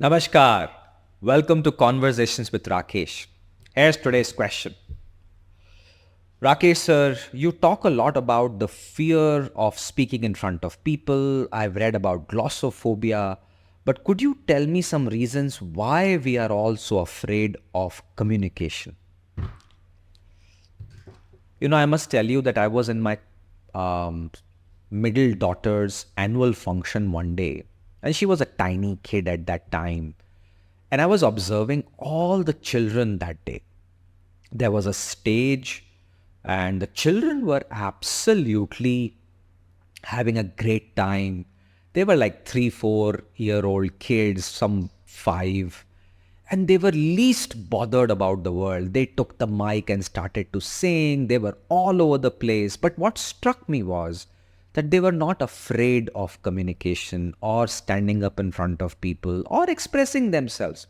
Namaskar. Welcome to Conversations with Rakesh. Here's today's question. Rakesh sir, you talk a lot about the fear of speaking in front of people. I've read about glossophobia. But could you tell me some reasons why we are all so afraid of communication? I must tell you that I was in my um, middle daughter's annual function one day, and she was a tiny kid at that time. And I was observing all the children that day. There was a stage, and the children were absolutely having a great time. They were like 3, 4 year old kids, some five, and they were least bothered about the world. They took the mic and started to sing. They were all over the place. But what struck me was that they were not afraid of communication or standing up in front of people or expressing themselves.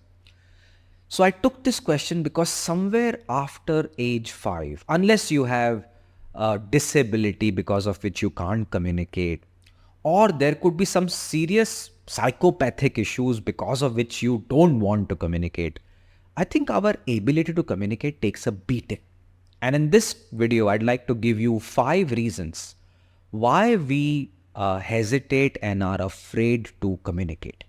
So I took this question because somewhere after age 5, unless you have a disability because of which you can't communicate, or there could be some serious psychopathic issues because of which you don't want to communicate, I think our ability to communicate takes a beating. And in this video, I'd like to give you 5 reasons why we hesitate and are afraid to communicate.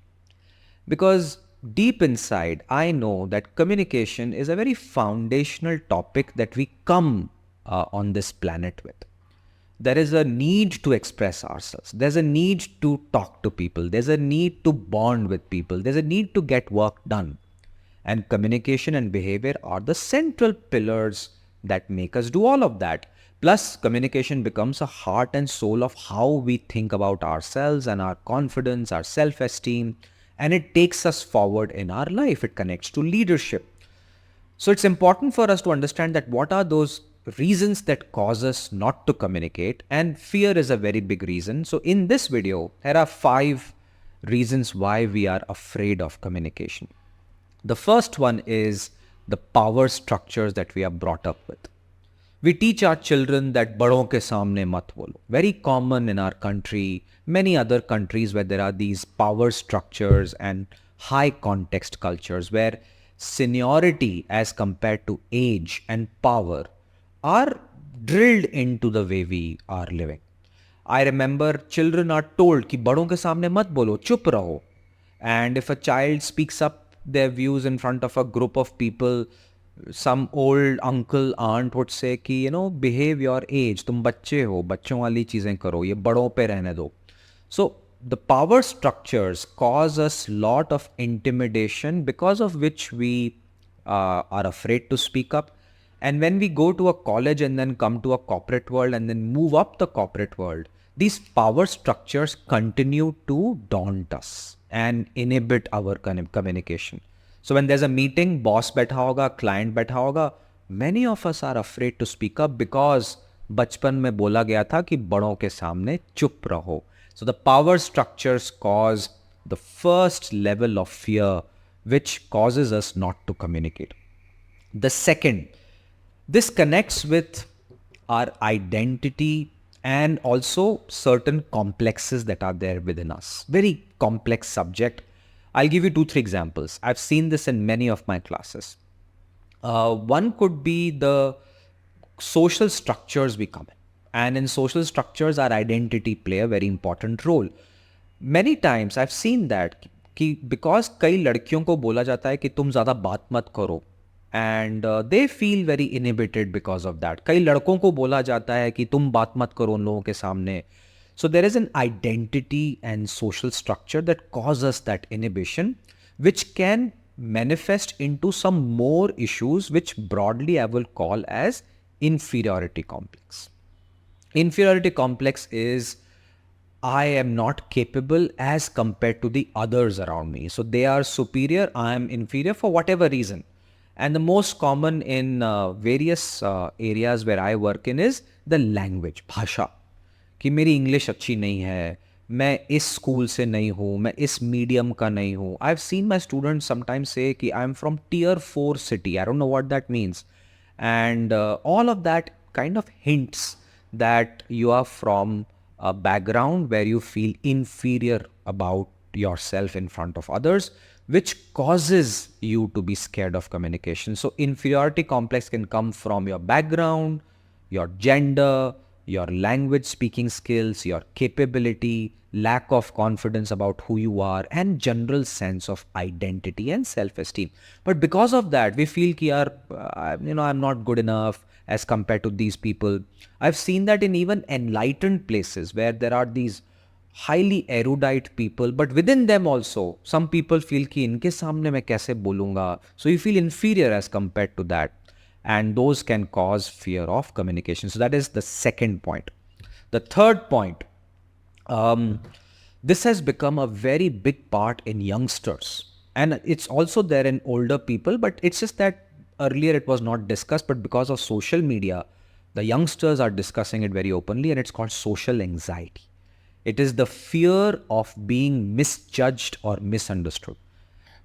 Because deep inside, I know that communication is a very foundational topic that we come on this planet with. There is a need to express ourselves. There's a need to talk to people. There's a need to bond with people. There's a need to get work done. And communication and behavior are the central pillars that make us do all of that. Plus, communication becomes a heart and soul of how we think about ourselves and our confidence, our self esteem, and it takes us forward in our life. It connects to leadership. So, it's important for us to understand that what are those reasons that cause us not to communicate, and fear is a very big reason. So, in this video, there are 5 reasons why we are afraid of communication. The first one is the power structures that we are brought up with. We teach our children that बड़ों के सामने मत बोलो. Very common in our country, many other countries where there are these power structures and high context cultures where seniority as compared to age and power are drilled into the way we are living. I remember children are told कि बड़ों के सामने मत बोलो, चुप रहो. And if a child speaks up their views in front of a group of people, some old uncle, aunt would say कि behave your age, तुम बच्चे हो, बच्चों वाली चीज़ें करो, ये बड़ों पे रहने दो. So the power structures cause us lot of intimidation because of which we are afraid to speak up. And when we go to a college and then come to a corporate world and then move up the corporate world, these power structures continue to daunt us and inhibit our communication. So when there's a meeting, boss बैठा होगा, client बैठा होगा, many of us are afraid to speak up because बचपन में बोला गया था कि बड़ों के सामने चुप रहो. So the power structures cause the first level of fear which causes us not to communicate. The second, this connects with our identity and also certain complexes that are there within us. Very complex subject. I'll give you 2, 3 examples. I've seen this in many of my classes. One could be the social structures we come in. And in social structures, our identity play a very important role. Many times I've seen that कि because कई लड़कियों को बोला जाता है कि तुम ज़्यादा बात मत करो, and they feel very inhibited because of that. कई लड़कों को बोला जाता है कि तुम बात मत करो उन लोगों के सामने. So there is an identity and social structure that causes that inhibition, which can manifest into some more issues, which broadly I will call as inferiority complex. Inferiority complex is I am not capable as compared to the others around me. So they are superior, I am inferior for whatever reason. And the most common in various areas where I work in is the language, भाषा. कि मेरी English अच्छी नहीं है, मैं इस school से नहीं हूँ, मैं इस मीडियम का नहीं हूँ. I have seen my students sometimes से कि I am from tier 4 city. I don't know what that means. And all of that kind of hints that you are from a background where you feel inferior about yourself in front of others, which causes you to be scared of communication. So inferiority complex can come from your background, your gender, your language speaking skills, your capability, lack of confidence about who you are, and general sense of identity and self-esteem. But because of that, we feel ki yaar, I'm not good enough as compared to these people. I've seen that in even enlightened places where there are these highly erudite people, but within them also, some people feel कि इनके सामने मैं कैसे बोलूँगा. So you feel inferior as compared to that. And those can cause fear of communication. So that is the second point. The third point, this has become a very big part in youngsters. And it's also there in older people, but it's just that earlier it was not discussed, but because of social media, the youngsters are discussing it very openly, and it's called social anxiety. It is the fear of being misjudged or misunderstood.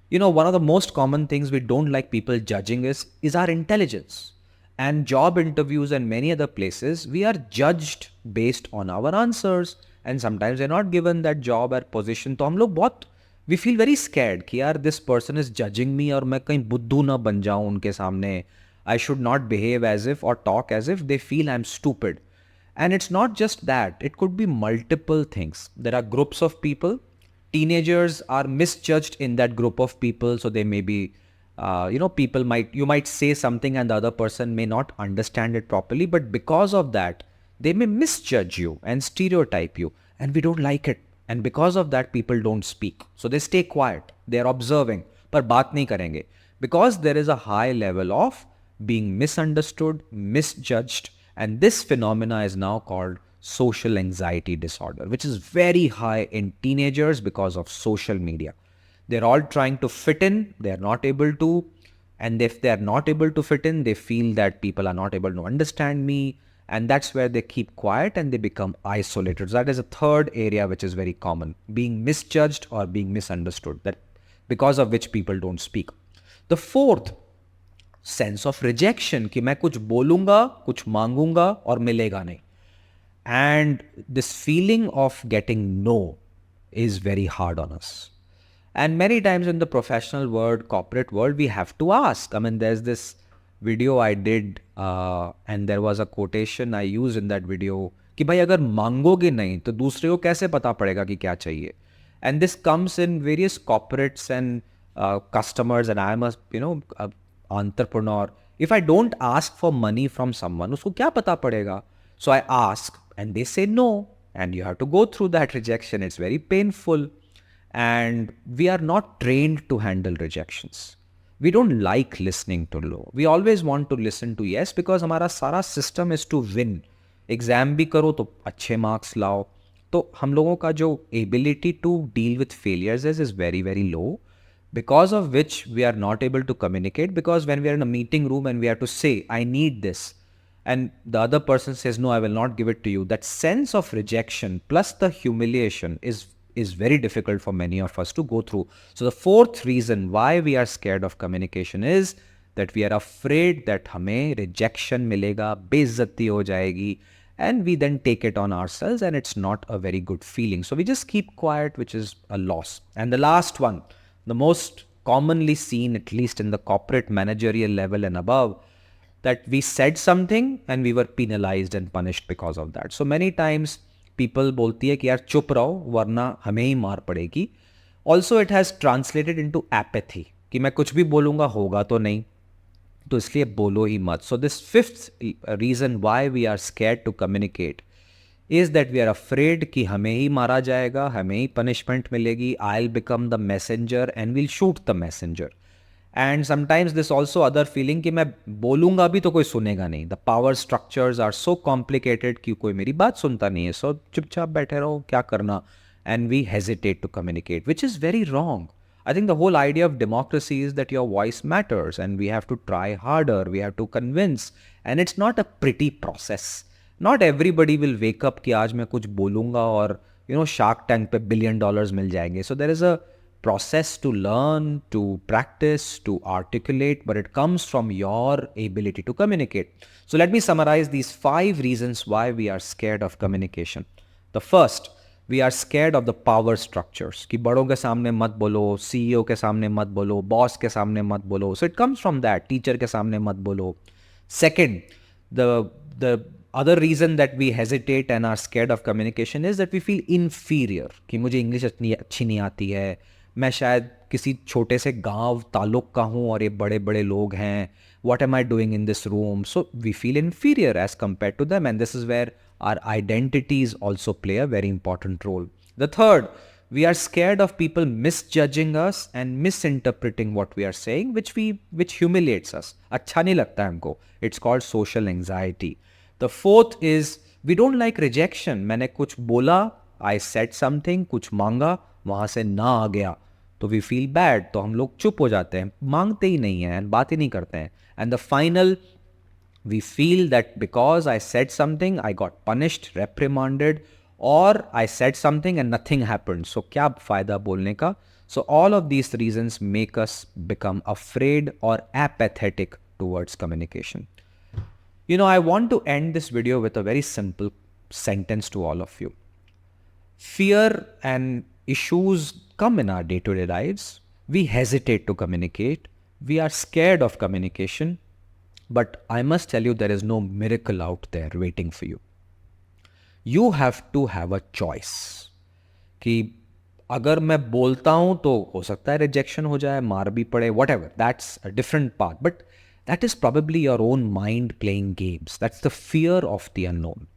One of the most common things we don't like people judging is our intelligence. And job interviews and many other places, we are judged based on our answers. And sometimes we're not given that job or position. तो हम लोग बहुत, we feel very scared कि यार this person is judging me और मैं कहीं बुद्धू ना बन जाऊं उनके सामने. I should not behave as if or talk as if they feel I'm stupid. And it's not just that. It could be multiple things. There are groups of people. Teenagers are misjudged in that group of people. So they may be, you might say something and the other person may not understand it properly. But because of that, they may misjudge you and stereotype you. And we don't like it. And because of that, people don't speak. So they stay quiet. They are observing. But baat nahi karenge. Because there is a high level of being misunderstood, misjudged. And this phenomena is now called social anxiety disorder, which is very high in teenagers because of social media. They're all trying to fit in. They're not able to. And if they're not able to fit in, they feel that people are not able to understand me. And that's where they keep quiet and they become isolated. So that is a third area which is very common, being misjudged or being misunderstood, that because of which people don't speak. The fourth, sense of rejection, कि मैं कुछ बोलूँगा, कुछ मांगूंगा और मिलेगा नहीं. And this feeling of getting no is very hard on us. And many times in the professional world, corporate world, we have to ask. I mean, there's this video I did and there was a quotation I used in that video कि भाई अगर मांगोगे नहीं तो दूसरे को कैसे पता पड़ेगा कि क्या चाहिए. And this comes in various corporates and customers, and I am a entrepreneur. If I don't ask for money from someone, उसको क्या पता पड़ेगा? So I ask and they say no, and you have to go through that rejection. It's very painful, and we are not trained to handle rejections. We don't like listening to no. We always want to listen to yes because हमारा सारा system is to win. Exam भी करो तो अच्छे marks लाओ. तो हम लोगों का जो ability to deal with failures is very, very low. Because of which we are not able to communicate, because when we are in a meeting room and we have to say, I need this, and the other person says, no, I will not give it to you, that sense of rejection plus the humiliation is very difficult for many of us to go through. So the fourth reason why we are scared of communication is that we are afraid that हमें rejection मिलेगा, बेइज्जती हो जाएगी, and we then take it on ourselves and it's not a very good feeling. So we just keep quiet, which is a loss. And the last one, the most commonly seen, at least in the corporate managerial level and above, that we said something and we were penalized and punished because of that. So many times people बोलती है कि यार चुप रहो वरना हमें ही मार पड़ेगी. Also it has translated into apathy कि मैं कुछ भी बोलूँगा होगा तो नहीं, तो इसलिए बोलो ही मत. So this fifth reason why we are scared to communicate is that we are afraid कि हमें ही मारा जाएगा, हमें ही punishment मिलेगी, I'll become the messenger and we'll shoot the messenger. And sometimes this also other feeling कि मैं बोलूँगा भी तो कोई सुनेगा नहीं. The power structures are so complicated कि कोई मेरी बात सुनता नहीं है. So चुपचाप बैठे रहो, क्या करना? And we hesitate to communicate, which is very wrong. I think the whole idea of democracy is that your voice matters and we have to try harder, we have to convince. And it's not a pretty process. Not everybody will wake up कि आज मैं कुछ बोलूँगा और Shark Tank पे $1 billion मिल जाएंगे. So there is a process to learn, to practice, to articulate, but it comes from your ability to communicate. So let me summarize these 5 reasons why we are scared of communication. The first, We are scared of the power structures कि बड़ों के सामने मत बोलो, CEO के सामने मत बोलो, बॉस के सामने मत बोलो. So it comes from that. Teacher के सामने मत बोलो. Second, the other reason that we hesitate and are scared of communication is that we feel inferior कि मुझे इंग्लिश अच्छी नहीं आती है, मैं शायद किसी छोटे से गांव ताल्लुक का हूँ और ये बड़े बड़े लोग हैं. What am I doing in this room? So we feel inferior as compared to them, and this is where our identities also play a very important role. The third, we are scared of people misjudging us and misinterpreting what we are saying, which humiliates us. अच्छा नहीं लगता है हमको. It's called social anxiety. The fourth is we don't like rejection. मैंने कुछ बोला, I said something, कुछ मांगा, वहाँ से ना आ गया, तो we feel bad. तो हम लोग चुप हो जाते हैं, मांगते ही नहीं हैं, बात ही नहीं करते हैं. And the final, we feel that because I said something, I got punished, reprimanded, or I said something and nothing happened. So क्या फायदा बोलने का? So all of these reasons make us become afraid or apathetic towards communication. You know, I want to end this video with a very simple sentence to all of you. Fear and issues come in our day-to-day lives. We hesitate to communicate. We are scared of communication. But I must tell you, there is no miracle out there waiting for you. You have to have a choice. कि अगर मैं बोलता हूं तो हो सकता है rejection हो जाए, मार भी पड़े, whatever. That's a different path. But that is probably your own mind playing games. That's the fear of the unknown.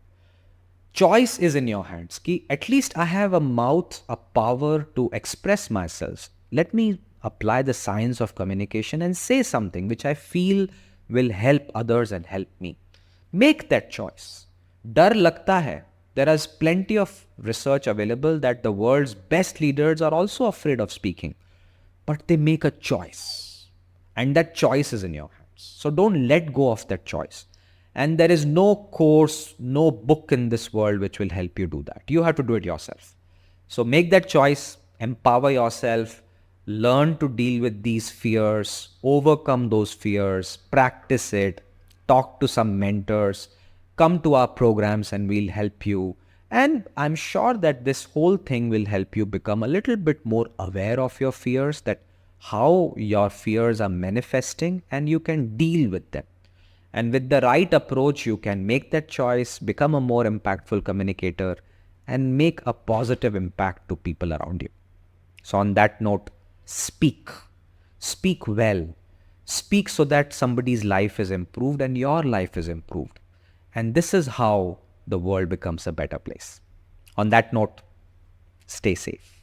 Choice is in your hands. Ki at least I have a mouth, a power to express myself. Let me apply the science of communication and say something which I feel will help others and help me. Make that choice. डर लगता है. There is plenty of research available that the world's best leaders are also afraid of speaking. But they make a choice. And that choice is in your hands. So don't let go of that choice. And there is no course, no book in this world which will help you do that. You have to do it yourself. So make that choice, empower yourself, learn to deal with these fears, overcome those fears, practice it, talk to some mentors, come to our programs and we'll help you. And I'm sure that this whole thing will help you become a little bit more aware of your fears, that how your fears are manifesting, and you can deal with them. And with the right approach, you can make that choice, become a more impactful communicator, and make a positive impact to people around you. So on that note, speak. Speak well. Speak so that somebody's life is improved and your life is improved. And this is how the world becomes a better place. On that note, stay safe.